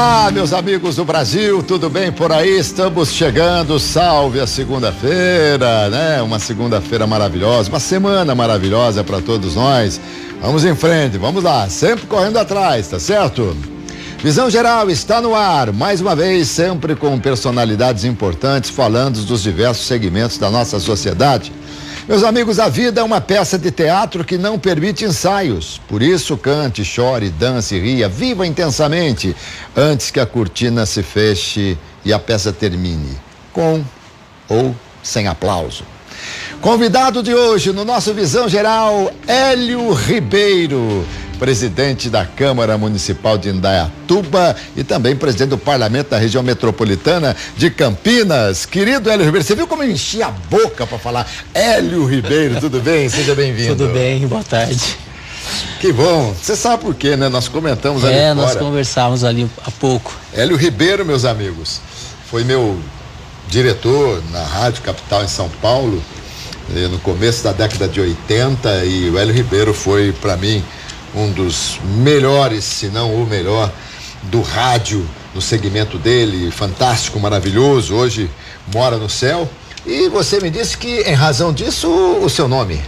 Olá, meus amigos do Brasil, tudo bem por aí? Estamos chegando, salve a segunda-feira, né? Uma segunda-feira maravilhosa, uma semana maravilhosa para todos nós. Vamos em frente, vamos lá, sempre correndo atrás, tá certo? Visão Geral está no ar, mais uma vez, sempre com personalidades importantes falando dos diversos segmentos da nossa sociedade. Meus amigos, a vida é uma peça de teatro que não permite ensaios. Por isso, cante, chore, dance, ria, viva intensamente antes que a cortina se feche e a peça termine, com ou sem aplauso. Convidado de hoje no nosso Visão Geral, Hélio Ribeiro, presidente da Câmara Municipal de Indaiatuba e também presidente do Parlamento da Região Metropolitana de Campinas. Querido Hélio Ribeiro, você viu como eu enchi a boca para falar Hélio Ribeiro, tudo bem? Seja bem-vindo. Tudo bem, boa tarde. Que bom. Você sabe por quê, né? Nós comentamos ali fora. Nós conversávamos ali há pouco. Hélio Ribeiro, meus amigos, foi meu diretor na Rádio Capital em São Paulo, no começo da década de 80, e o Hélio Ribeiro foi, para mim, um dos melhores, se não o melhor, do rádio, no segmento dele, fantástico, maravilhoso, hoje mora no céu. E você me disse que, em razão disso, o seu nome?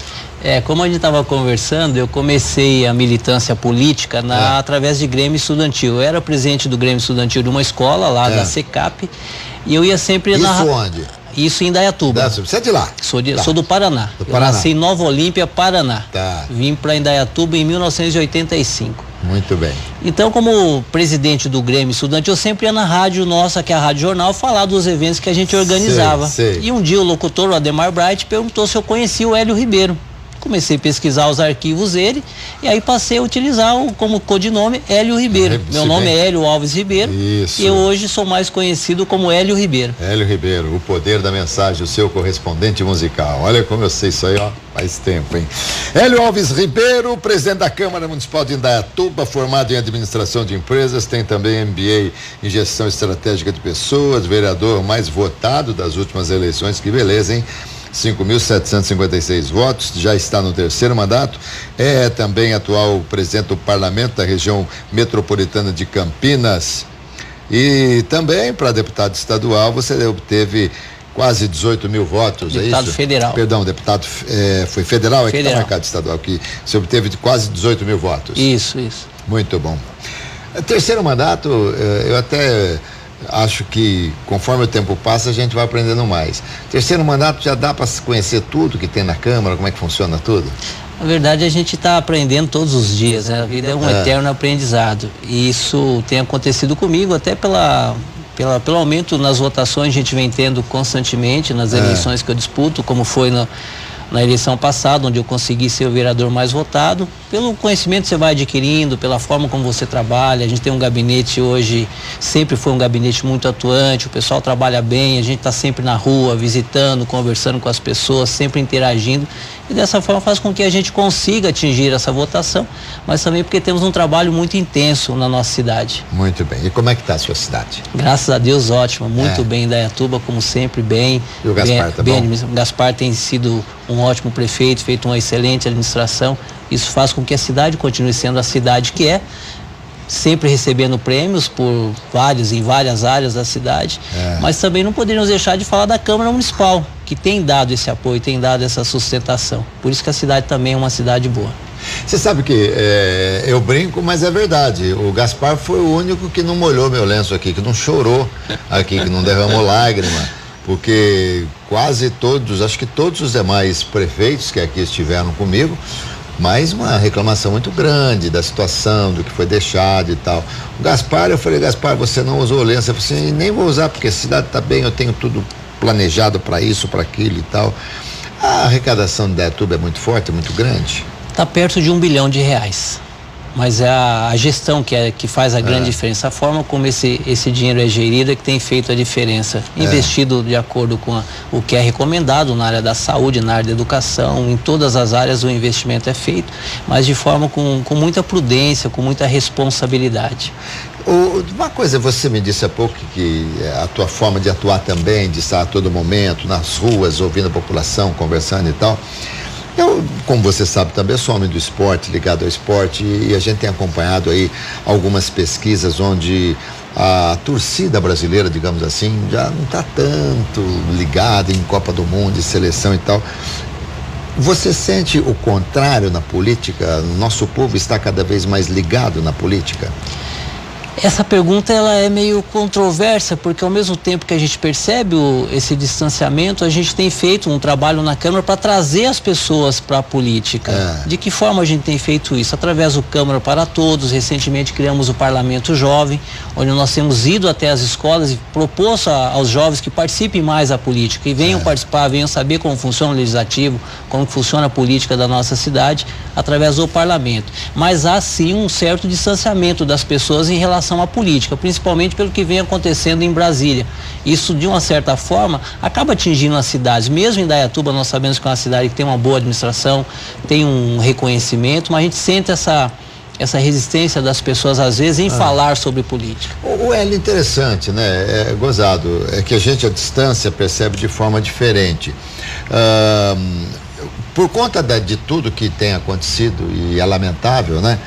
Como a gente estava conversando, eu comecei a militância política através de Grêmio Estudantil. Eu era presidente do Grêmio Estudantil de uma escola lá da SECAP, e eu ia sempre Isso onde? Isso em Indaiatuba. Você é de lá? Sou do Paraná. Eu nasci em Nova Olímpia, Paraná. Vim para Indaiatuba em 1985. Muito bem. Então, como presidente do Grêmio Estudante, eu sempre ia na rádio nossa, que é a Rádio Jornal, falar dos eventos que a gente organizava. Sei. E um dia o locutor, o Ademar Bright, perguntou se eu conhecia o Hélio Ribeiro. Comecei a pesquisar os arquivos dele e aí passei a utilizar como codinome Hélio Ribeiro. Meu nome é Hélio Alves Ribeiro. Isso. E eu hoje sou mais conhecido como Hélio Ribeiro. Hélio Ribeiro, o poder da mensagem, o seu correspondente musical. Olha como eu sei isso aí, ó, faz tempo, hein? Hélio Alves Ribeiro, presidente da Câmara Municipal de Indaiatuba, formado em administração de empresas, tem também MBA em gestão estratégica de pessoas, vereador mais votado das últimas eleições, que beleza, hein? 5.756 votos, já está no terceiro mandato, é também atual presidente do Parlamento da Região Metropolitana de Campinas. E também, para deputado estadual, você obteve quase 18 mil votos, deputado é isso? Deputado federal. Perdão, deputado foi federal, é que está Federal. marcado estadual, que você obteve quase 18 mil votos. Isso. Muito bom. Terceiro mandato, eu até acho que conforme o tempo passa a gente vai aprendendo mais. Terceiro mandato já dá para conhecer tudo que tem na Câmara, como é que funciona tudo? Na verdade, a gente está aprendendo todos os dias, né? A vida é um eterno aprendizado. E isso tem acontecido comigo até pelo aumento nas votações, a gente vem tendo constantemente nas eleições que eu disputo, como foi na eleição passada, onde eu consegui ser o vereador mais votado, pelo conhecimento que você vai adquirindo, pela forma como você trabalha. A gente tem um gabinete hoje, sempre foi um gabinete muito atuante, o pessoal trabalha bem, a gente está sempre na rua, visitando, conversando com as pessoas, sempre interagindo, e dessa forma faz com que a gente consiga atingir essa votação, mas também porque temos um trabalho muito intenso na nossa cidade. Muito bem. E como é que está a sua cidade? Graças a Deus, ótima, muito bem, Indaiatuba, como sempre, bem. E o Gaspar, tá bom? O Gaspar tem sido um ótimo prefeito, feito uma excelente administração. Isso faz com que a cidade continue sendo a cidade que é, sempre recebendo prêmios em várias áreas da cidade, mas também não poderíamos deixar de falar da Câmara Municipal, que tem dado esse apoio, tem dado essa sustentação. Por isso que a cidade também é uma cidade boa. Você sabe que eu brinco, mas é verdade. O Gaspar foi o único que não molhou meu lenço aqui, que não chorou aqui, que não derramou lágrima, porque quase todos, acho que todos os demais prefeitos que aqui estiveram comigo, mas uma reclamação muito grande da situação, do que foi deixado e tal. O Gaspar, eu falei, Gaspar, você não usou o lenço? Eu falei assim, nem vou usar, porque a cidade está bem, eu tenho tudo planejado para isso, para aquilo e tal. A arrecadação de Indaiatuba é muito forte, é muito grande? Está perto de R$1 bilhão. Mas é a gestão que faz a grande diferença, a forma como esse dinheiro é gerido é que tem feito a diferença. Investido de acordo com o que é recomendado na área da saúde, na área da educação, em todas as áreas o investimento é feito, mas de forma com muita prudência, com muita responsabilidade. Uma coisa, você me disse há pouco que a tua forma de atuar também, de estar a todo momento nas ruas, ouvindo a população, conversando e tal. Eu, como você sabe também, sou homem do esporte, ligado ao esporte, e a gente tem acompanhado aí algumas pesquisas onde a torcida brasileira, digamos assim, já não está tanto ligada em Copa do Mundo e seleção e tal. Você sente o contrário na política? Nosso povo está cada vez mais ligado na política? Essa pergunta ela é meio controversa, porque ao mesmo tempo que a gente percebe esse distanciamento, a gente tem feito um trabalho na Câmara para trazer as pessoas para a política. De que forma a gente tem feito isso? Através do Câmara para Todos. Recentemente criamos o Parlamento Jovem, onde nós temos ido até as escolas e proposto aos jovens que participem mais da política e venham participar, venham saber como funciona o legislativo, como funciona a política da nossa cidade, através do parlamento. Mas há sim um certo distanciamento das pessoas em relação à política, principalmente pelo que vem acontecendo em Brasília. Isso, de uma certa forma, acaba atingindo as cidades. Mesmo em Indaiatuba, nós sabemos que é uma cidade que tem uma boa administração, tem um reconhecimento, mas a gente sente essa resistência das pessoas, às vezes, em falar sobre política. O Hélio, interessante, né? É gozado, é que a gente, à distância, percebe de forma diferente. Por conta de tudo que tem acontecido, e é lamentável, né?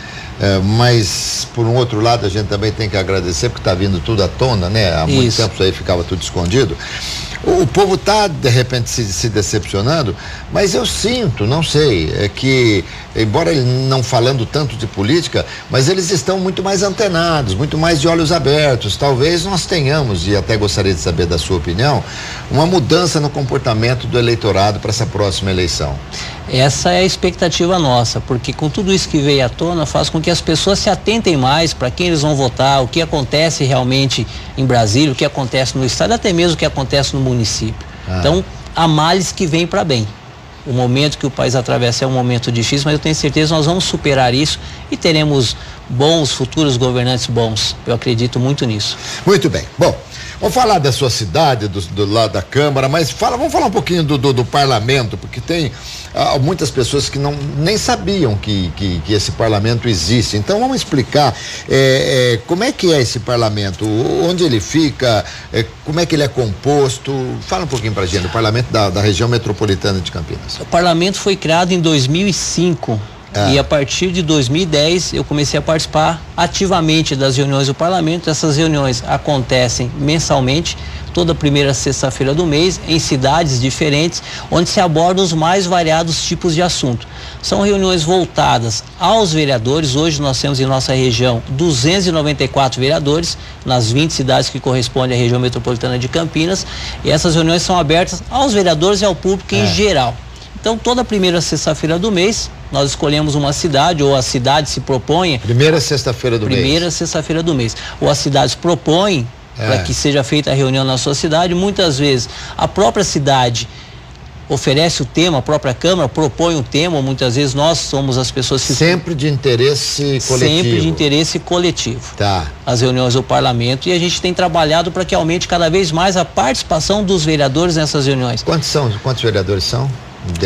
Mas, por um outro lado, a gente também tem que agradecer, porque está vindo tudo à tona, né? Há muito tempo isso aí ficava tudo escondido. O povo está, de repente, se decepcionando, mas eu sinto, não sei, é que, embora ele não falando tanto de política, mas eles estão muito mais antenados, muito mais de olhos abertos. Talvez nós tenhamos, e até gostaria de saber da sua opinião, uma mudança no comportamento do eleitorado para essa próxima eleição. Essa é a expectativa nossa, porque com tudo isso que veio à tona, faz com que as pessoas se atentem mais para quem eles vão votar, o que acontece realmente em Brasília, o que acontece no estado, até mesmo o que acontece no município. Então, há males que vêm para bem. O momento que o país atravessa é um momento difícil, mas eu tenho certeza que nós vamos superar isso e teremos bons, futuros governantes bons. Eu acredito muito nisso. Muito bem. Bom, vamos falar da sua cidade, do lado da Câmara, mas vamos falar um pouquinho do parlamento, porque tem muitas pessoas que nem sabiam que esse parlamento existe. Então vamos explicar como é que é esse parlamento, onde ele fica, como é que ele é composto. Fala um pouquinho pra gente do parlamento da região metropolitana de Campinas. O parlamento foi criado em 2005. E a partir de 2010 eu comecei a participar ativamente das reuniões do parlamento. Essas reuniões acontecem mensalmente, toda primeira sexta-feira do mês, em cidades diferentes, onde se abordam os mais variados tipos de assunto. São reuniões voltadas aos vereadores. Hoje nós temos em nossa região 294 vereadores, nas 20 cidades que correspondem à região metropolitana de Campinas, e essas reuniões são abertas aos vereadores e ao público em geral. Então, toda primeira sexta-feira do mês, nós escolhemos uma cidade, ou a cidade se propõe... Primeira sexta-feira do mês. Primeira sexta-feira do mês. Ou a cidade se propõe para que seja feita a reunião na sua cidade. Muitas vezes, a própria cidade oferece o tema, a própria Câmara propõe o tema, ou muitas vezes nós somos as pessoas que... Sempre de interesse coletivo. Sempre de interesse coletivo. Tá. As reuniões do parlamento, e a gente tem trabalhado para que aumente cada vez mais a participação dos vereadores nessas reuniões. Quantos vereadores são?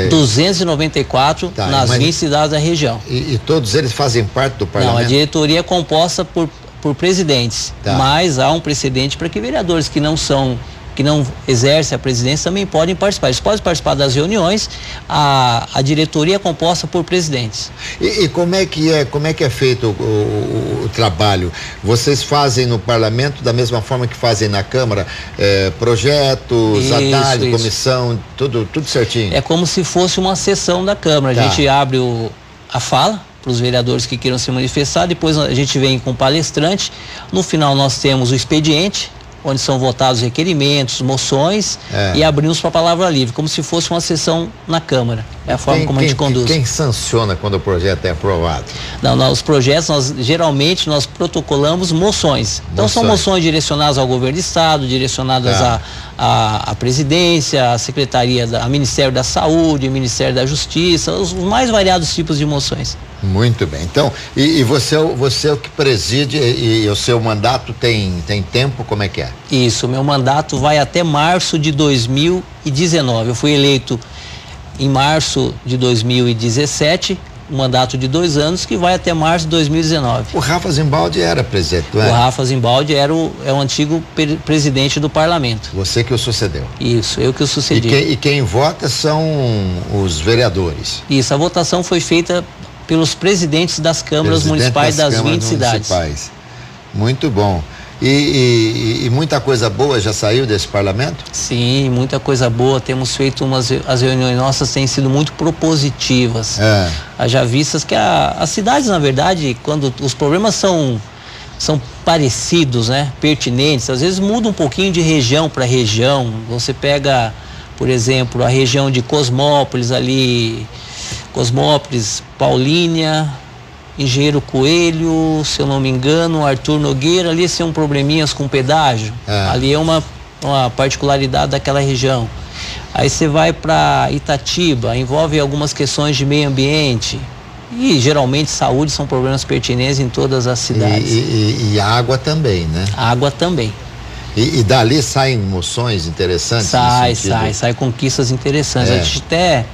294 nas 20 cidades da região. E todos eles fazem parte do parlamento? Não, a diretoria é composta por presidentes, mas há um precedente para que vereadores que não exercem a presidência também podem participar. Eles podem participar das reuniões. A diretoria é composta por presidentes. E como é que é feito o trabalho? Vocês fazem no parlamento da mesma forma que fazem na Câmara? Projetos, análise, comissão, tudo certinho? É como se fosse uma sessão da Câmara. A gente abre a fala para os vereadores que queiram se manifestar, depois a gente vem com o palestrante. No final nós temos o expediente, onde são votados requerimentos, moções, e abrimos para a palavra livre, como se fosse uma sessão na Câmara. É a forma como a gente conduz. Quem sanciona quando o projeto é aprovado? Não, os projetos, geralmente nós protocolamos moções. Então são moções direcionadas ao governo do estado, direcionadas à presidência, à secretaria, ao Ministério da Saúde, Ministério da Justiça, os mais variados tipos de moções. Muito bem. Então, e você é o que preside, e o seu mandato tem tempo, como é que é? Isso, meu mandato vai até março de 2019. Eu fui eleito em março de 2017, um mandato de 2 anos que vai até março de 2019. O Rafa Zimbaldi era presidente, não é? O Rafa Zimbaldi é o antigo presidente do parlamento. Você que o sucedeu? Isso, eu que o sucedi. E quem vota são os vereadores? Isso, a votação foi feita pelos presidentes das câmaras municipais das 20 cidades. Muito bom. E muita coisa boa já saiu desse parlamento? Sim, muita coisa boa. Temos feito as reuniões nossas têm sido muito propositivas. Haja vistas que as cidades, na verdade, quando os problemas são parecidos, né? Pertinentes, às vezes muda um pouquinho de região para região. Você pega, por exemplo, a região de Cosmópolis ali, Cosmópolis, Paulínia, Engenheiro Coelho, se eu não me engano, Arthur Nogueira, ali são probleminhas com pedágio. Ali é uma particularidade daquela região. Aí você vai para Itatiba, envolve algumas questões de meio ambiente e geralmente saúde, são problemas pertinentes em todas as cidades. E água também, né? Água também. E dali saem moções interessantes? Sai conquistas interessantes. A gente até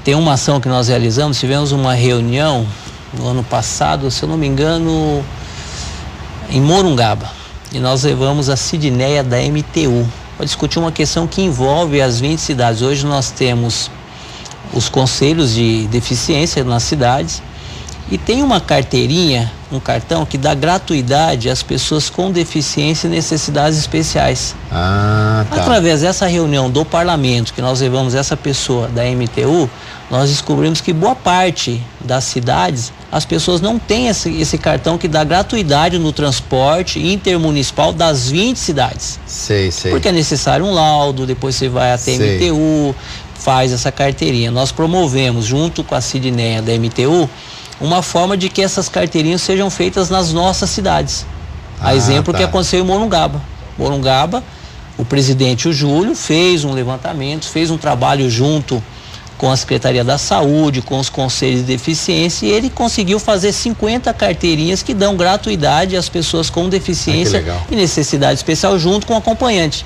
tem uma ação que nós realizamos, tivemos uma reunião no ano passado, se eu não me engano, em Morungaba, e nós levamos a Sidneia da MTU para discutir uma questão que envolve as 20 cidades. Hoje nós temos os conselhos de deficiência nas cidades e tem uma carteirinha, um cartão que dá gratuidade às pessoas com deficiência e necessidades especiais. Através dessa reunião do parlamento, que nós levamos essa pessoa da MTU, nós descobrimos que boa parte das cidades, as pessoas não têm esse cartão que dá gratuidade no transporte intermunicipal das 20 cidades. Sei. Porque é necessário um laudo, depois você vai até a MTU, faz essa carteirinha. Nós promovemos, junto com a Sidneia da MTU, uma forma de que essas carteirinhas sejam feitas nas nossas cidades. A exemplo que aconteceu em Morungaba. Morungaba, o presidente, o Júlio, fez um levantamento, fez um trabalho junto com a Secretaria da Saúde, com os conselhos de deficiência, e ele conseguiu fazer 50 carteirinhas que dão gratuidade às pessoas com deficiência e necessidade especial, junto com o acompanhante.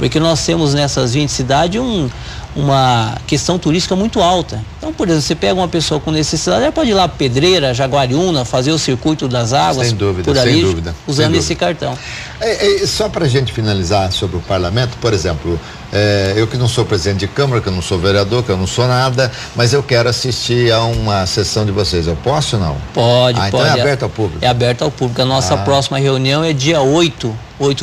Porque nós temos nessas 20 cidades uma questão turística muito alta. Então, por exemplo, você pega uma pessoa com necessidade, ela pode ir lá para Pedreira, Jaguariúna, fazer o circuito das águas, sem dúvida, por ali, sem dúvida, usando esse cartão. Só para a gente finalizar sobre o parlamento, por exemplo, eu que não sou presidente de Câmara, que eu não sou vereador, que eu não sou nada, mas eu quero assistir a uma sessão de vocês. Eu posso ou não? Pode. Então é aberto ao público? É aberto ao público. A nossa próxima reunião é dia 8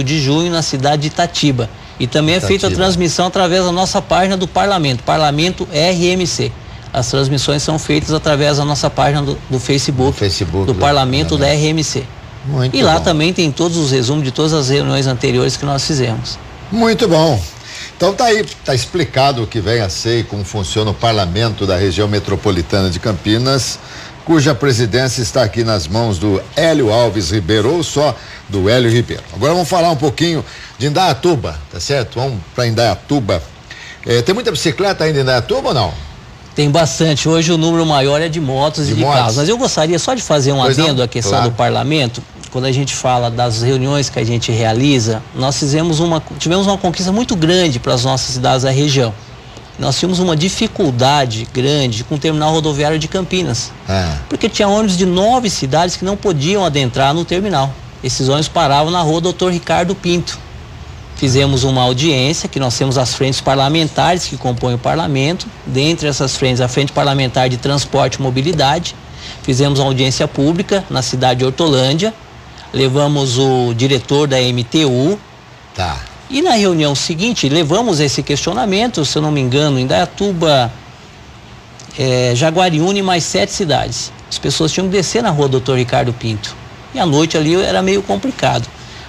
de junho, na cidade de Itatiba. E também é feita a transmissão através da nossa página do Parlamento, Parlamento RMC. As transmissões são feitas através da nossa página do Facebook, do Parlamento da RMC. Muito e lá bom. também tem todos os resumos de todas as reuniões anteriores que nós fizemos. Muito bom. Então tá aí, tá explicado o que vem a ser e como funciona o Parlamento da região metropolitana de Campinas, cuja presidência está aqui nas mãos do Hélio Alves Ribeiro, ou só do Hélio Ribeiro. Agora vamos falar um pouquinho de Indaiatuba, tá certo? Vamos para Indaiatuba. Tem muita bicicleta ainda em Indaiatuba ou não? Tem bastante. Hoje o número maior é de motos e de carros. Mas eu gostaria só de fazer um adendo à questão do parlamento. Quando a gente fala das reuniões que a gente realiza, nós tivemos uma conquista muito grande para as nossas cidades da região. Nós tínhamos uma dificuldade grande com o terminal rodoviário de Campinas. Porque tinha ônibus de 9 cidades que não podiam adentrar no terminal. Esses ônibus paravam na rua Dr. Ricardo Pinto. Fizemos uma audiência, que nós temos as frentes parlamentares que compõem o parlamento. Dentre essas frentes, a frente parlamentar de transporte e mobilidade. Fizemos uma audiência pública na cidade de Hortolândia. Levamos o diretor da MTU. E na reunião seguinte, levamos esse questionamento, se eu não me engano, em Indaiatuba, Jaguariúna e mais 7 cidades. As pessoas tinham que descer na rua Dr. Ricardo Pinto. E à noite ali era meio complicado.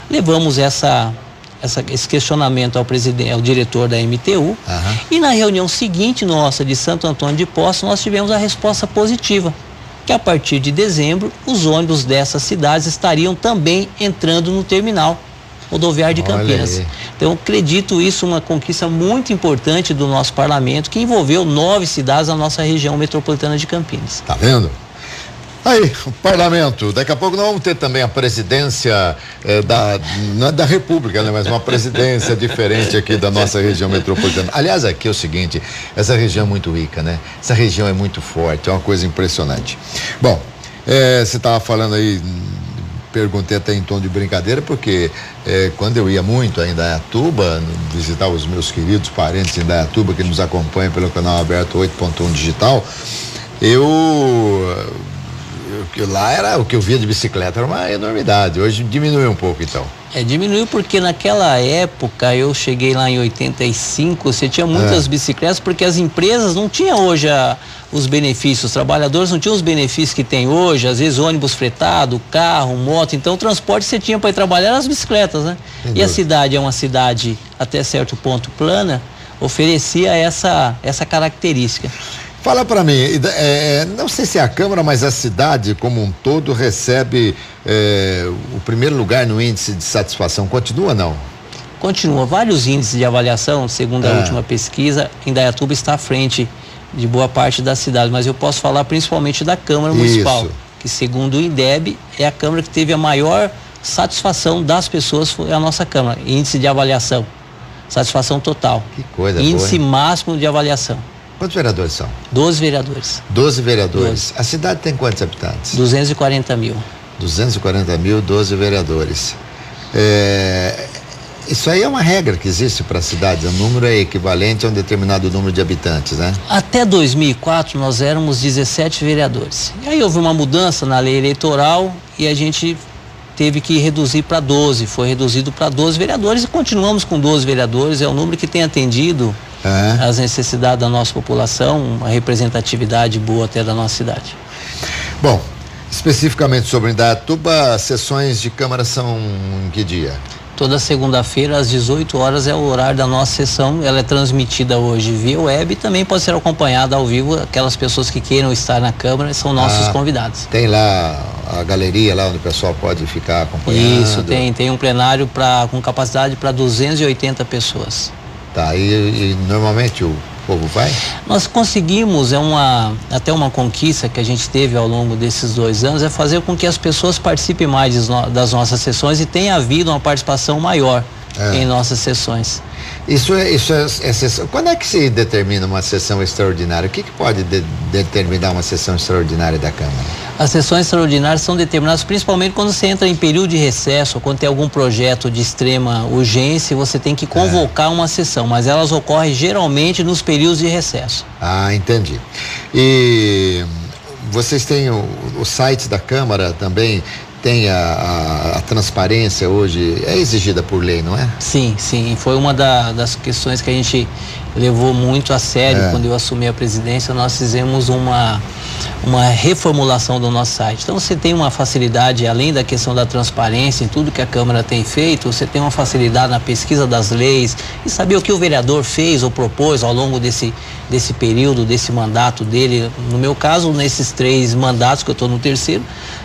Levamos esse questionamento ao diretor da MTU. E na reunião seguinte nossa de Santo Antônio de Poços, nós tivemos a resposta positiva, que a partir de dezembro os ônibus dessas cidades estariam também entrando no terminal rodoviário de Campinas. Então, acredito isso uma conquista muito importante do nosso parlamento, que envolveu 9 cidades da nossa região metropolitana de Campinas. Tá vendo? Aí, o parlamento, daqui a pouco nós vamos ter também a presidência não é da República, né? Mas uma presidência diferente aqui da nossa região metropolitana. Aliás, aqui é o seguinte, essa região é muito rica, né? Essa região é muito forte, é uma coisa impressionante. Bom, você estava falando aí, perguntei até em tom de brincadeira, porque quando eu ia muito a Indaiatuba, visitar os meus queridos parentes em Indaiatuba, que nos acompanham pelo canal aberto 8.1 Digital, lá era o que eu via de bicicleta, era uma enormidade. Hoje diminuiu um pouco, então. Diminuiu porque naquela época, eu cheguei lá em 85, você tinha muitas bicicletas, porque as empresas não tinham hoje os benefícios, os trabalhadores não tinham os benefícios que tem hoje, às vezes ônibus fretado, carro, moto, então o transporte que você tinha para ir trabalhar eram as bicicletas, né? E a cidade é uma cidade até certo ponto plana, oferecia essa característica. Fala para mim, não sei se é a Câmara, mas a cidade como um todo recebe o primeiro lugar no índice de satisfação. Continua, não? Continua. Vários índices de avaliação, segundo a última pesquisa, Indaiatuba está à frente de boa parte da cidade, mas eu posso falar principalmente da Câmara Municipal, que segundo o INDEB é a Câmara que teve a maior satisfação das pessoas, foi a nossa Câmara. Índice de avaliação, satisfação total. Que coisa índice boa, máximo de avaliação. Quantos vereadores são? 12 vereadores. 12 vereadores. 12. A cidade tem quantos habitantes? 240 mil. 240 mil, 12 vereadores. Isso aí é uma regra que existe para a cidade, o número é equivalente a um determinado número de habitantes, né? Até 2004 nós éramos 17 vereadores. E aí houve uma mudança na lei eleitoral e a gente teve que reduzir para 12, foi reduzido para 12 vereadores e continuamos com 12 vereadores, é o número que tem atendido as necessidades da nossa população, uma representatividade boa até da nossa cidade. Bom, especificamente sobre Indaiatuba, sessões de Câmara são em que dia? Toda segunda-feira às 18 horas é o horário da nossa sessão, ela é transmitida hoje via web e também pode ser acompanhada ao vivo, aquelas pessoas que queiram estar na Câmara são nossos convidados. Tem lá a galeria lá onde o pessoal pode ficar acompanhando? Isso, tem um plenário com capacidade para 280 pessoas. Tá, e normalmente o povo vai? Nós conseguimos, até uma conquista que a gente teve ao longo desses 2 anos, é fazer com que as pessoas participem mais das nossas sessões e tenha havido uma participação maior em nossas sessões. Isso é sessão. Quando é que se determina uma sessão extraordinária? O que pode determinar uma sessão extraordinária da Câmara? As sessões extraordinárias são determinadas principalmente quando você entra em período de recesso, ou quando tem algum projeto de extrema urgência, você tem que convocar uma sessão, mas elas ocorrem geralmente nos períodos de recesso. Ah, entendi. E vocês têm o site da Câmara também? Tem a transparência hoje, é exigida por lei, não é? Sim, foi uma das questões que a gente levou muito a sério quando eu assumi a presidência. Nós fizemos uma reformulação do nosso site. Então você tem uma facilidade, além da questão da transparência em tudo que a Câmara tem feito, você tem uma facilidade na pesquisa das leis e saber o que o vereador fez ou propôs ao longo desse período, desse mandato dele. No meu caso, nesses 3 mandatos, que eu estou no 3º,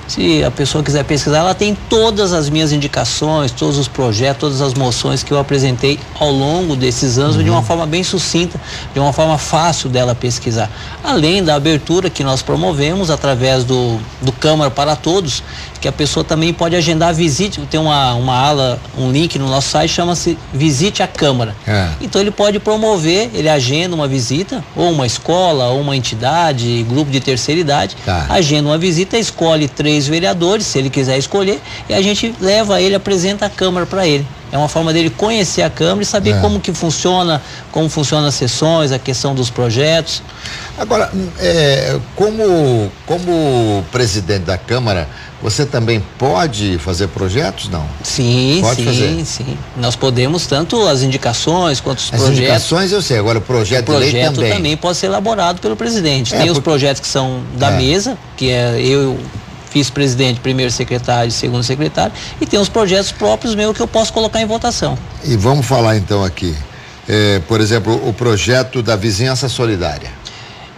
se a pessoa quiser pesquisar, ela tem todas as minhas indicações, todos os projetos, todas as moções que eu apresentei ao longo desses anos de uma forma bem sucinta, de uma forma fácil dela pesquisar. Além da abertura que nós promovemos através do Câmara para Todos, que a pessoa também pode agendar visite, tem uma ala, um link no nosso site, chama-se Visite a Câmara. Então ele pode promover, ele agenda uma visita, ou uma escola, ou uma entidade, grupo de terceira idade, agenda uma visita, escolhe 3 vereadores, se ele quiser escolher, e a gente leva ele, apresenta a Câmara para ele. É uma forma dele conhecer a Câmara e saber como funcionam as sessões, a questão dos projetos. Agora, como presidente da Câmara, você também pode fazer projetos, não? Sim, sim. Nós podemos tanto as indicações quanto os projetos. As indicações eu sei, agora o projeto de lei também. O projeto também pode ser elaborado pelo presidente. Tem os projetos que são da mesa, que é eu vice-presidente, primeiro secretário, segundo secretário, e tem os projetos próprios meus que eu posso colocar em votação. E vamos falar então aqui, por exemplo, o projeto da Vizinhança Solidária.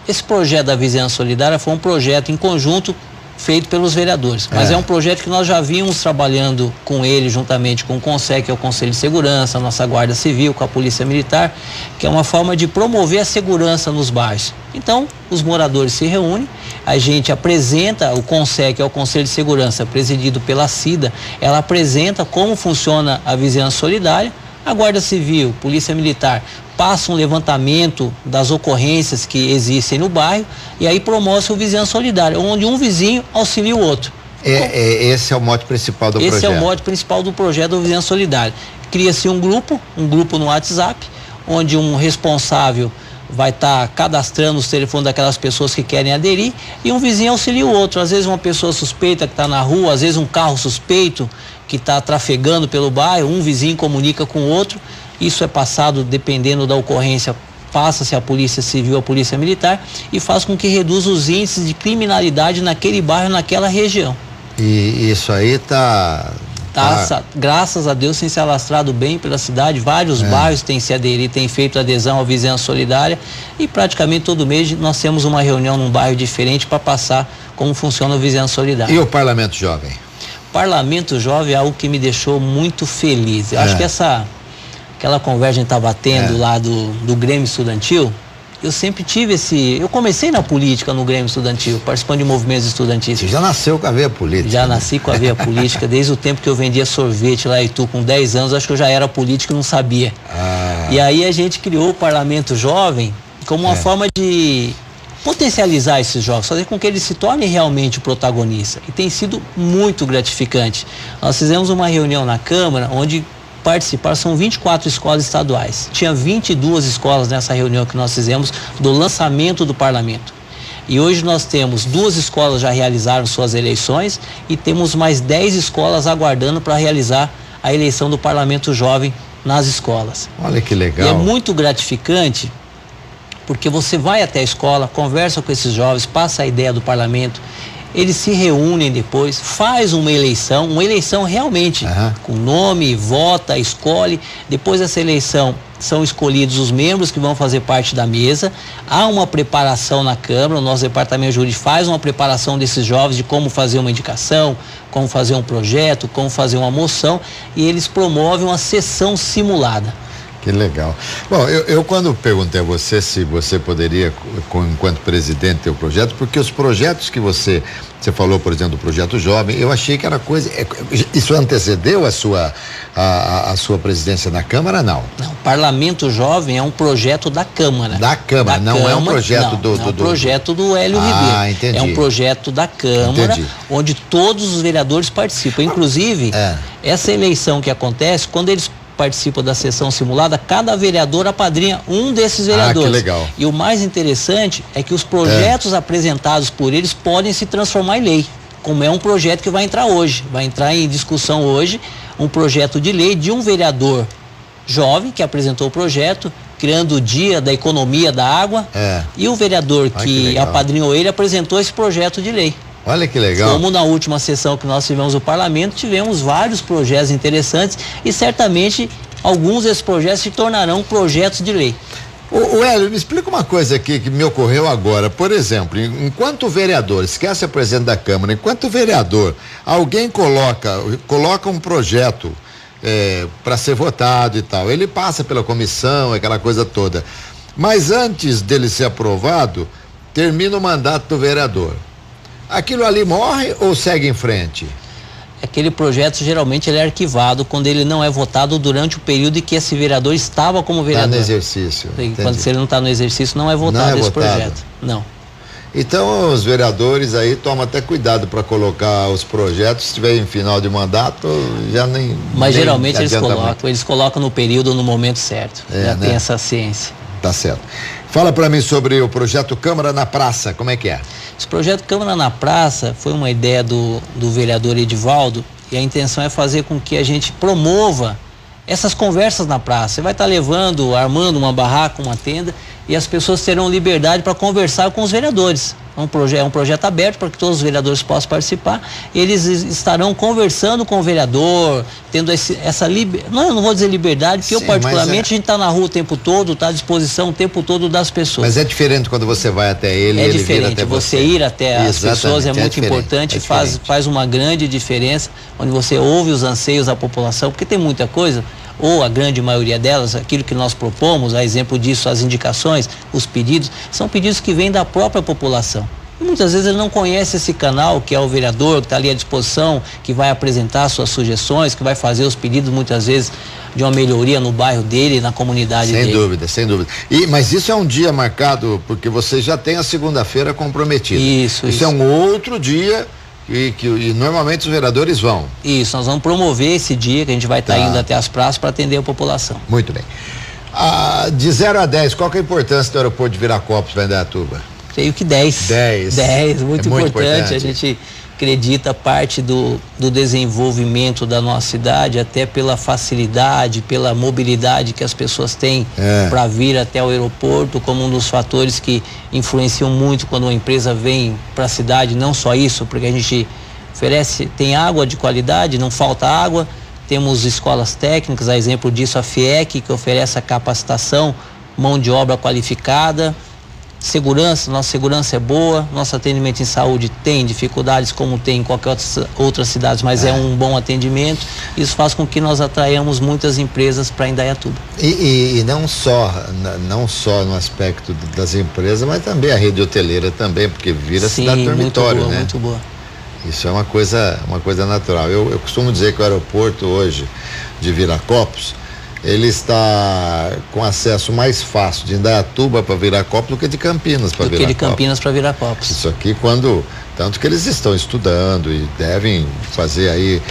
Esse projeto da Vizinhança Solidária foi um projeto em conjunto feito pelos vereadores, mas é um projeto que nós já vínhamos trabalhando com ele juntamente com o CONSEC, que é o Conselho de Segurança, a nossa Guarda Civil, com a Polícia Militar, que é uma forma de promover a segurança nos bairros. Então, os moradores se reúnem, a gente apresenta, o CONSEC, que é o Conselho de Segurança, presidido pela CIDA, ela apresenta como funciona a Vizinhança Solidária, a Guarda Civil, Polícia Militar, passa um levantamento das ocorrências que existem no bairro e aí promove o Vizinhança Solidária, onde um vizinho auxilia o outro. Esse é o mote principal do projeto? Esse é o mote principal do projeto do Vizinhança Solidária. Cria-se um grupo no WhatsApp, onde um responsável vai estar cadastrando os telefones daquelas pessoas que querem aderir, e um vizinho auxilia o outro. Às vezes uma pessoa suspeita que está na rua, às vezes um carro suspeito que está trafegando pelo bairro, um vizinho comunica com o outro. Isso é passado, dependendo da ocorrência, passa-se a Polícia Civil, a Polícia Militar, e faz com que reduza os índices de criminalidade naquele bairro, naquela região. E isso aí graças a Deus tem se alastrado bem pela cidade. Vários bairros têm se aderido, têm feito adesão à Vizinhança Solidária, e praticamente todo mês nós temos uma reunião num bairro diferente para passar como funciona a Vizinhança Solidária. E o Parlamento Jovem? O Parlamento Jovem é algo que me deixou muito feliz. Eu acho que aquela conversa que a gente estava tendo lá do Grêmio Estudantil, eu sempre tive eu comecei na política no Grêmio Estudantil, participando de movimentos estudantis. Você já nasceu com a veia política? Já nasci com a veia política, desde o tempo que eu vendia sorvete lá em Itu, com 10 anos, acho que eu já era político e não sabia. E aí a gente criou o Parlamento Jovem como uma forma de potencializar esses jovens, fazer com que eles se tornem realmente o protagonista. E tem sido muito gratificante. Nós fizemos uma reunião na Câmara, onde participaram, são 24 escolas estaduais. Tinha 22 escolas nessa reunião que nós fizemos do lançamento do parlamento. E hoje nós temos 2 escolas já realizaram suas eleições e temos mais 10 escolas aguardando para realizar a eleição do Parlamento Jovem nas escolas. Olha que legal. E é muito gratificante, porque você vai até a escola, conversa com esses jovens, passa a ideia do parlamento, eles se reúnem depois, faz uma eleição realmente, com nome, vota, escolhe. Depois dessa eleição são escolhidos os membros que vão fazer parte da mesa. Há uma preparação na Câmara, o nosso departamento jurídico faz uma preparação desses jovens de como fazer uma indicação, como fazer um projeto, como fazer uma moção, e eles promovem uma sessão simulada. Que legal. Bom, eu quando perguntei a você se você poderia, enquanto presidente, ter o projeto, porque os projetos que você falou, por exemplo, do projeto jovem, eu achei que era coisa, isso antecedeu a sua presidência na Câmara, não? Não, o Parlamento Jovem é um projeto da Câmara. Da Câmara, não é um projeto é um projeto do Hélio Ribeiro. Entendi. É um projeto da Câmara, onde todos os vereadores participam. Inclusive, essa eleição que acontece, quando eles participam da sessão simulada, cada vereador apadrinha um desses vereadores. Que legal. E o mais interessante é que os projetos apresentados por eles podem se transformar em lei, como é um projeto que vai entrar hoje. Vai entrar em discussão hoje um projeto de lei de um vereador jovem que apresentou o projeto, criando o Dia da Economia da Água, e o vereador que apadrinhou ele apresentou esse projeto de lei. Olha que legal. Como na última sessão que nós tivemos no parlamento, tivemos vários projetos interessantes e certamente alguns desses projetos se tornarão projetos de lei. O Hélio, me explica uma coisa aqui que me ocorreu agora. Por exemplo, enquanto vereador, esquece a presidente da Câmara, enquanto vereador, alguém coloca um projeto para ser votado e tal, ele passa pela comissão, aquela coisa toda. Mas antes dele ser aprovado, termina o mandato do vereador. Aquilo ali morre ou segue em frente? Aquele projeto geralmente ele é arquivado quando ele não é votado durante o período em que esse vereador estava como vereador. Está no exercício. Quando ele não está no exercício, não é votado esse projeto. Não. Então os vereadores aí tomam até cuidado para colocar os projetos, se tiver em final de mandato, já nem. Mas geralmente eles colocam no período, no momento certo. Já tem essa ciência. Tá certo. Fala para mim sobre o projeto Câmara na Praça, como é que é? Esse projeto Câmara na Praça foi uma ideia do vereador Edivaldo, e a intenção é fazer com que a gente promova essas conversas na praça. Você vai estar armando uma barraca, uma tenda, e as pessoas terão liberdade para conversar com os vereadores. É um projeto aberto para que todos os vereadores possam participar. Eles estarão conversando com o vereador, tendo essa liberdade. Não vou dizer liberdade, porque eu particularmente a gente está na rua o tempo todo, está à disposição o tempo todo das pessoas. Mas é diferente quando você vai até ele e ele vir até você. Você ir até as pessoas é muito importante, faz uma grande diferença, onde você ouve os anseios da população, porque tem muita coisa, ou a grande maioria delas, aquilo que nós propomos, a exemplo disso, as indicações, os pedidos, são pedidos que vêm da própria população. E muitas vezes ele não conhece esse canal, que é o vereador, que está ali à disposição, que vai apresentar suas sugestões, que vai fazer os pedidos, muitas vezes, de uma melhoria no bairro dele, na comunidade dele. Sem dúvida. Mas isso é um dia marcado, porque você já tem a segunda-feira comprometida. Isso é um outro dia. E normalmente os vereadores vão. Isso, nós vamos promover esse dia que a gente vai estar indo até as praças para atender a população. Muito bem. De 0 a 10, qual que é a importância do aeroporto de Viracopos para Indaiatuba? Creio que 10. 10, muito importante. A gente acredita parte do desenvolvimento da nossa cidade, até pela facilidade, pela mobilidade que as pessoas têm para vir até o aeroporto, como um dos fatores que influenciam muito quando uma empresa vem para a cidade. Não só isso, porque a gente tem água de qualidade, não falta água, temos escolas técnicas, a exemplo disso a FIEC, que oferece a capacitação, mão de obra qualificada. Segurança, nossa segurança é boa, nosso atendimento em saúde tem dificuldades como tem em qualquer outra cidade, mas é um bom atendimento. Isso faz com que nós atraímos muitas empresas para Indaiatuba. E não só no aspecto das empresas, mas também a rede hoteleira também, porque vira cidade dormitório, muito boa, né? Muito boa. Isso é uma coisa natural. Eu costumo dizer que o aeroporto hoje de Viracopos, ele está com acesso mais fácil de Indaiatuba para Viracopos do que de Campinas para Viracopos. Do que de Campinas para Viracopos. Isso aqui tanto que eles estão estudando e devem fazer aí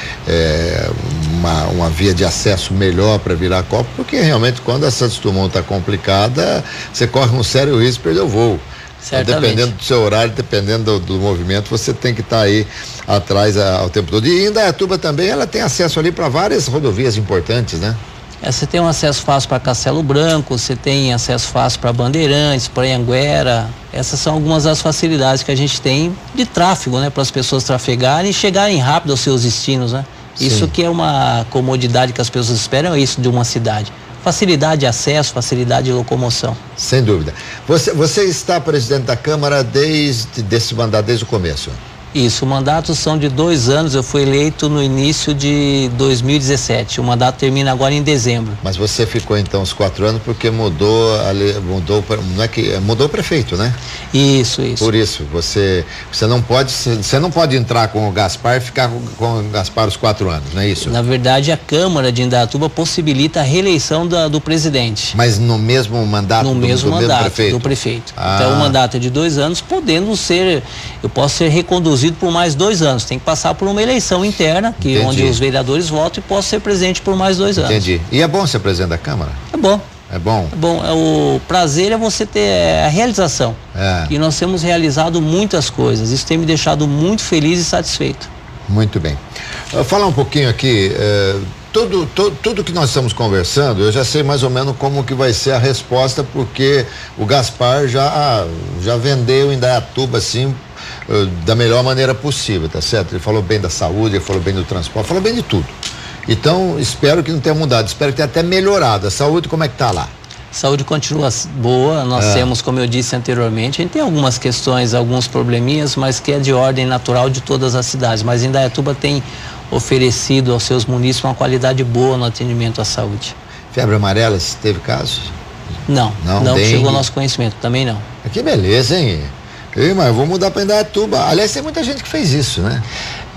uma via de acesso melhor para Viracopos, porque realmente quando a Santos Dumont está complicada, você corre um sério risco de perder o voo. Certamente. Dependendo do seu horário, dependendo do movimento, você tem que estar aí atrás ao tempo todo. E Indaiatuba também, ela tem acesso ali para várias rodovias importantes, né? Você tem um acesso fácil para Castelo Branco, você tem acesso fácil para Bandeirantes, para Anhanguera. Essas são algumas das facilidades que a gente tem de tráfego, né? Para as pessoas trafegarem e chegarem rápido aos seus destinos, né? Sim. Isso que é uma comodidade que as pessoas esperam, é isso de uma cidade. Facilidade de acesso, facilidade de locomoção. Sem dúvida. Você está presidente da Câmara desse mandato, desde o começo? Isso, o mandato são de 2 anos, eu fui eleito no início de 2017, o mandato termina agora em dezembro. Mas você ficou então os 4 anos porque mudou o prefeito, né? Isso. Por isso, você não pode entrar com o Gaspar e ficar com o Gaspar os 4 anos, não é isso? Na verdade, a Câmara de Indaiatuba possibilita a reeleição do presidente. Mas no mesmo mandato do mesmo prefeito. Então o mandato é de 2 anos, eu posso ser reconduzido por mais 2 anos. Tem que passar por uma eleição interna, onde os vereadores votam, e posso ser presidente por mais 2 anos. Entendi. E é bom ser presidente da Câmara? É bom. É bom? É bom. O prazer é você ter a realização. E nós temos realizado muitas coisas. Isso tem me deixado muito feliz e satisfeito. Muito bem. Falar um pouquinho aqui, tudo que nós estamos conversando, eu já sei mais ou menos como que vai ser a resposta, porque o Gaspar já vendeu Indaiatuba assim, da melhor maneira possível, tá certo? Ele falou bem da saúde, ele falou bem do transporte, falou bem de tudo. Então, espero que não tenha mudado, espero que tenha até melhorado. A saúde, como é que tá lá? Saúde continua boa, nós temos, como eu disse anteriormente, a gente tem algumas questões, alguns probleminhas, mas que é de ordem natural de todas as cidades. Mas Indaiatuba tem oferecido aos seus munícipes uma qualidade boa no atendimento à saúde. Febre amarela, se teve casos? Não chegou ao nosso conhecimento, também não. Que beleza, hein? Mas eu vou mudar para Indaiatuba. Aliás, tem muita gente que fez isso, né?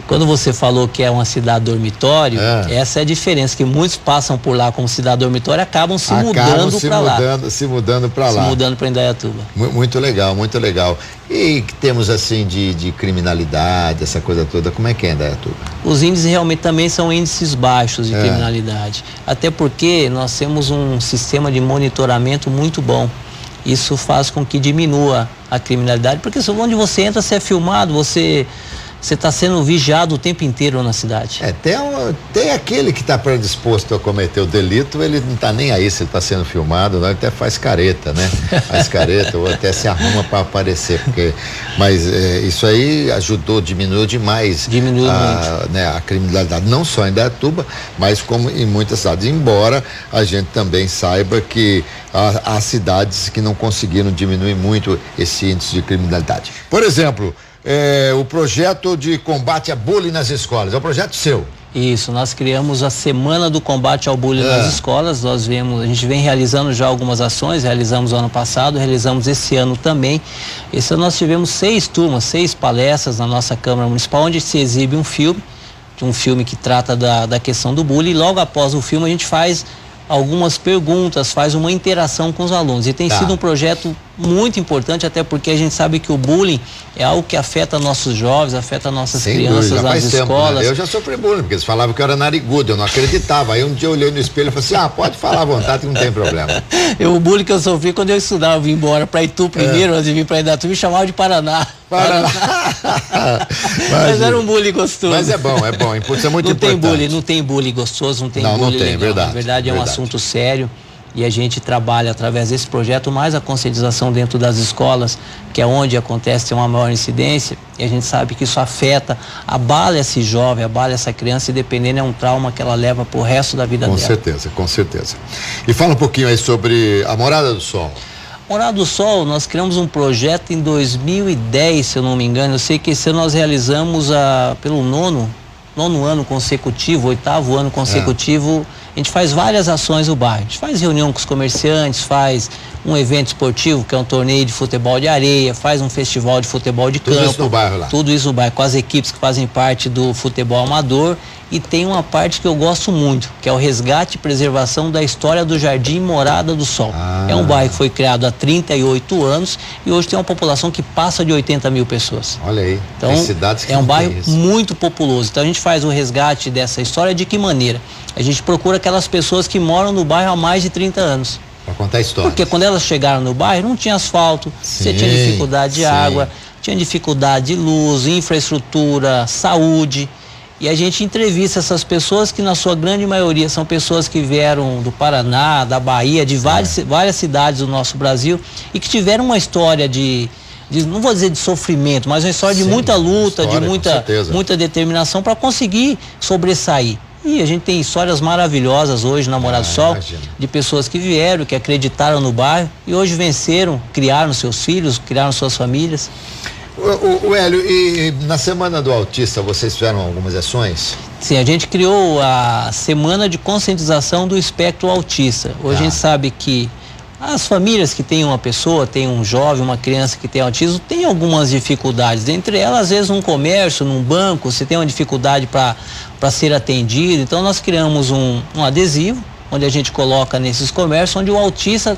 Quando você falou que é uma cidade dormitório, essa é a diferença, que muitos passam por lá como cidade dormitório, acabam se mudando para lá. Se mudando para lá. Se mudando para Indaiatuba. Muito legal, muito legal. E que temos assim de criminalidade, essa coisa toda, como é que é Indaiatuba? Os índices realmente também são índices baixos de criminalidade. Até porque nós temos um sistema de monitoramento muito bom. Isso faz com que diminua a criminalidade, porque onde você entra, você é filmado, você está sendo vigiado o tempo inteiro na cidade. Tem aquele que está predisposto a cometer o delito, ele não está nem aí se ele está sendo filmado, não, ele até faz careta, né? Faz careta ou até se arruma para aparecer, mas isso aí diminuiu demais. Diminuiu muito. Né, a criminalidade, não só em Indaiatuba, mas como em muitas cidades, embora a gente também saiba que há cidades que não conseguiram diminuir muito esse índice de criminalidade. Por exemplo, o projeto de combate a bullying nas escolas, é um projeto seu. Isso, nós criamos a Semana do Combate ao Bullying nas escolas, a gente vem realizando já algumas ações, realizamos o ano passado, realizamos esse ano também. Esse ano nós tivemos 6 turmas, 6 palestras na nossa Câmara Municipal, onde se exibe um filme que trata da questão do bullying, e logo após o filme a gente faz algumas perguntas, faz uma interação com os alunos, e tem sido um projeto muito importante, até porque a gente sabe que o bullying é algo que afeta nossos jovens, afeta nossas crianças nas escolas. Né? Eu já sofri bullying, porque eles falavam que eu era narigudo, eu não acreditava. Aí um dia eu olhei no espelho e falei assim, pode falar à vontade que não tem problema. O bullying que eu sofri quando eu estudava, eu vim embora para Itu primeiro, antes de vir para Indaiatuba, me chamavam de Paraná. Mas era um bullying gostoso. Mas é bom, isso é muito importante. Não tem bullying gostoso, não tem bullying legal. Verdade, na verdade é um assunto sério. E a gente trabalha através desse projeto mais a conscientização dentro das escolas, que é onde acontece uma maior incidência, e a gente sabe que isso afeta, abala esse jovem, abala essa criança, e dependendo é um trauma que ela leva pro resto da vida dela. Com certeza. E fala um pouquinho aí sobre a Morada do Sol. Morada do Sol, nós criamos um projeto em 2010, se eu não me engano. Eu sei que esse ano nós realizamos pelo nono ano consecutivo, 8º ano consecutivo. A gente faz várias ações no bairro. A gente faz reunião com os comerciantes, faz um evento esportivo, que é um torneio de futebol de areia, faz um festival de futebol de campo. Tudo isso no bairro lá? Tudo isso no bairro, com as equipes que fazem parte do futebol amador. E tem uma parte que eu gosto muito, que é o resgate e preservação da história do Jardim Morada do Sol. É um bairro que foi criado há 38 anos e hoje tem uma população que passa de 80 mil pessoas. Olha aí, então, tem cidades que é um bairro muito populoso. Então a gente faz o resgate dessa história de que maneira? A gente procura aquelas pessoas que moram no bairro há mais de 30 anos. Para contar a história. Porque quando elas chegaram no bairro não tinha asfalto, você tinha dificuldade de água, tinha dificuldade de luz, infraestrutura, saúde. E a gente entrevista essas pessoas que na sua grande maioria são pessoas que vieram do Paraná, da Bahia, de várias cidades do nosso Brasil e que tiveram uma história não vou dizer de sofrimento, mas uma história de muita luta, de muita determinação para conseguir sobressair. E a gente tem histórias maravilhosas hoje na Morada do Sol, de pessoas que vieram, que acreditaram no bairro e hoje venceram, criaram seus filhos, criaram suas famílias. O Hélio, e na Semana do Autista vocês fizeram algumas ações? Sim, a gente criou a Semana de Conscientização do Espectro Autista. Hoje a gente sabe que as famílias que têm uma pessoa, tem um jovem, uma criança que tem autismo, tem algumas dificuldades. Dentre elas, às vezes, num comércio, num banco, você tem uma dificuldade para ser atendido. Então, nós criamos um adesivo, onde a gente coloca nesses comércios, onde o autista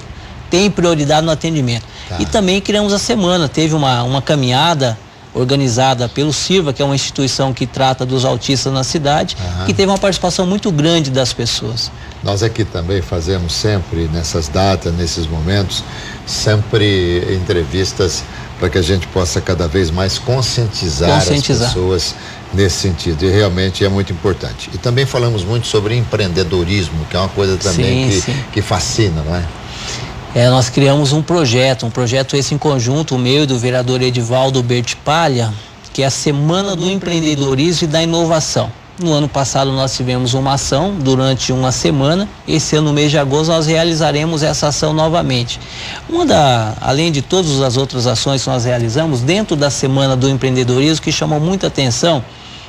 tem prioridade no atendimento. E também criamos a semana, teve uma caminhada organizada pelo Sirva, que é uma instituição que trata dos autistas na cidade, que teve uma participação muito grande das pessoas. Nós aqui também fazemos sempre, nessas datas, nesses momentos, sempre entrevistas para que a gente possa cada vez mais conscientizar as pessoas nesse sentido, e realmente é muito importante. E também falamos muito sobre empreendedorismo, que é uma coisa também que fascina, não é? Nós criamos um projeto esse em conjunto, o meu e do vereador Edivaldo Bertipalha, que é a Semana do Empreendedorismo e da Inovação. No ano passado nós tivemos uma ação durante uma semana, esse ano no mês de agosto nós realizaremos essa ação novamente. Além de todas as outras ações que nós realizamos, dentro da Semana do Empreendedorismo, que chamou muita atenção,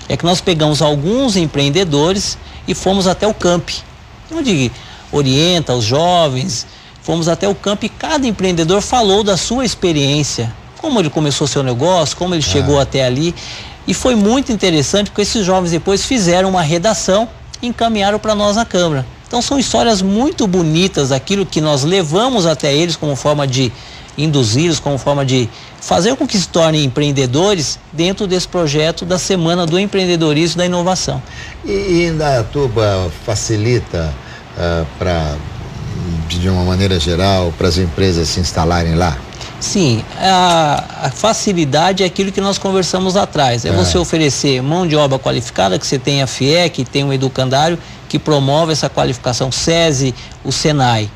é que nós pegamos alguns empreendedores e fomos até o camp, onde orienta os jovens. Fomos até o campo e cada empreendedor falou da sua experiência, como ele começou seu negócio, como ele chegou até ali. E foi muito interessante porque esses jovens depois fizeram uma redação e encaminharam para nós na Câmara. Então são histórias muito bonitas daquilo que nós levamos até eles como forma de induzi-los, como forma de fazer com que se tornem empreendedores dentro desse projeto da Semana do Empreendedorismo e da Inovação. E Indaiatuba facilita de uma maneira geral, para as empresas se instalarem lá? Sim, a facilidade é aquilo que nós conversamos lá atrás. É você oferecer mão de obra qualificada, que você tem a FIEC, tem o Educandário, que promove essa qualificação, SESI, o SENAI.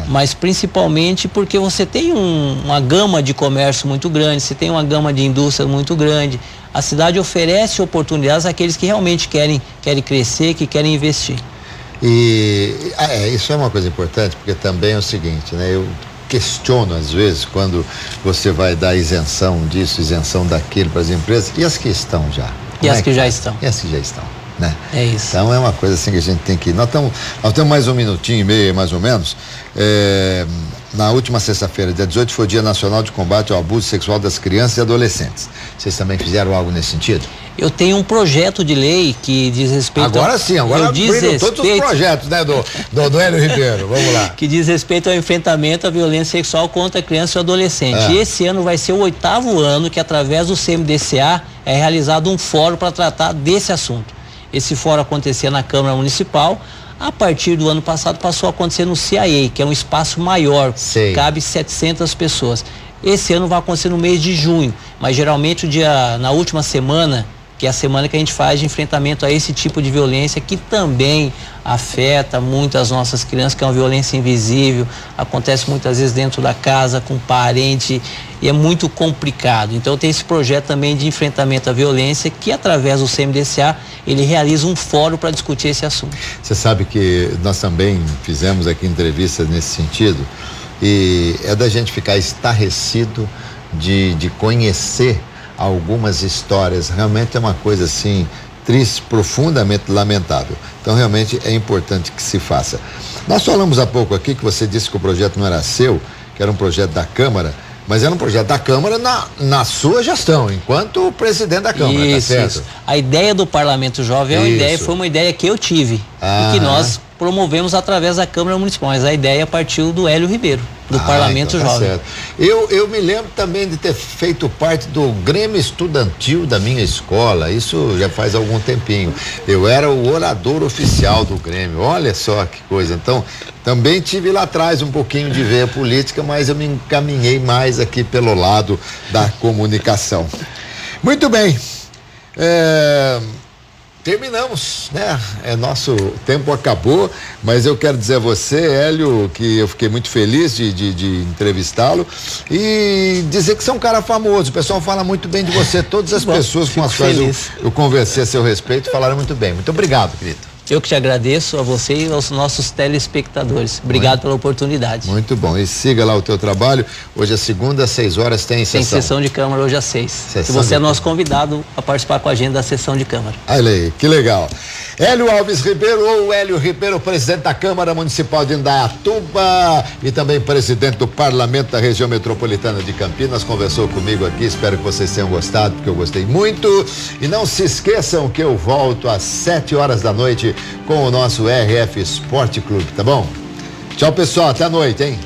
Mas principalmente porque você tem uma gama de comércio muito grande, você tem uma gama de indústria muito grande. A cidade oferece oportunidades àqueles que realmente querem crescer, que querem investir. E isso é uma coisa importante, porque também é o seguinte, né? Eu questiono às vezes quando você vai dar isenção disso, isenção daquilo para as empresas, e as que estão já? E as que já estão? E as que já estão, né? É isso. Então é uma coisa assim que a gente tem que... Nós temos mais um minutinho e meio, mais ou menos. Na última sexta-feira, dia 18, foi o Dia Nacional de Combate ao Abuso Sexual das Crianças e Adolescentes. Vocês também fizeram algo nesse sentido? Eu tenho um projeto de lei que diz respeito... Agora sim, agora abriram todos os projetos, né, do Hélio Ribeiro, vamos lá. Que diz respeito ao enfrentamento à violência sexual contra criança e adolescente. E esse ano vai ser o 8º ano que, através do CMDCA, é realizado um fórum para tratar desse assunto. Esse fórum acontecia na Câmara Municipal. A partir do ano passado passou a acontecer no CIA, que é um espaço maior, cabe 700 pessoas. Esse ano vai acontecer no mês de junho, mas geralmente na última semana, que é a semana que a gente faz de enfrentamento a esse tipo de violência que também afeta muito as nossas crianças, que é uma violência invisível, acontece muitas vezes dentro da casa, com parente, e é muito complicado. Então tem esse projeto também de enfrentamento à violência, que através do CMDCA, ele realiza um fórum para discutir esse assunto. Você sabe que nós também fizemos aqui entrevistas nesse sentido, e é da gente ficar estarrecido de conhecer algumas histórias. Realmente é uma coisa assim triste, profundamente lamentável. Então realmente é importante que se faça. Nós falamos há pouco aqui que você disse que o projeto não era seu, que era um projeto da Câmara, mas era um projeto da Câmara na sua gestão, enquanto presidente da Câmara, isso, tá certo? Isso. A ideia do Parlamento Jovem foi uma ideia que eu tive e que nós promovemos através da Câmara Municipal, mas a ideia partiu do Hélio Ribeiro, do Parlamento então tá Jovem. Certo. Eu me lembro também de ter feito parte do Grêmio Estudantil da minha escola, isso já faz algum tempinho. Eu era o orador oficial do Grêmio, olha só que coisa. Então, também tive lá atrás um pouquinho de veia política, mas eu me encaminhei mais aqui pelo lado da comunicação. Muito bem. Terminamos, né? Nosso tempo acabou, mas eu quero dizer a você, Hélio, que eu fiquei muito feliz de entrevistá-lo e dizer que você é um cara famoso. O pessoal fala muito bem de você. Todas as pessoas com as quais eu conversei a seu respeito falaram muito bem. Muito obrigado, querido. Eu que te agradeço, a você e aos nossos telespectadores. Obrigado pela oportunidade. Muito bom. E siga lá o teu trabalho. Hoje, às segunda, às 6 horas, tem sessão. Tem sessão de Câmara hoje às 6. E você é nosso convidado a participar com a gente da sessão de Câmara. Olha aí, que legal. Hélio Alves Ribeiro, ou Hélio Ribeiro, presidente da Câmara Municipal de Indaiatuba e também presidente do Parlamento da Região Metropolitana de Campinas, conversou comigo aqui. Espero que vocês tenham gostado, porque eu gostei muito. E não se esqueçam que eu volto às 7 horas da noite com o nosso RF Esporte Clube, tá bom? Tchau, pessoal, até a noite, hein?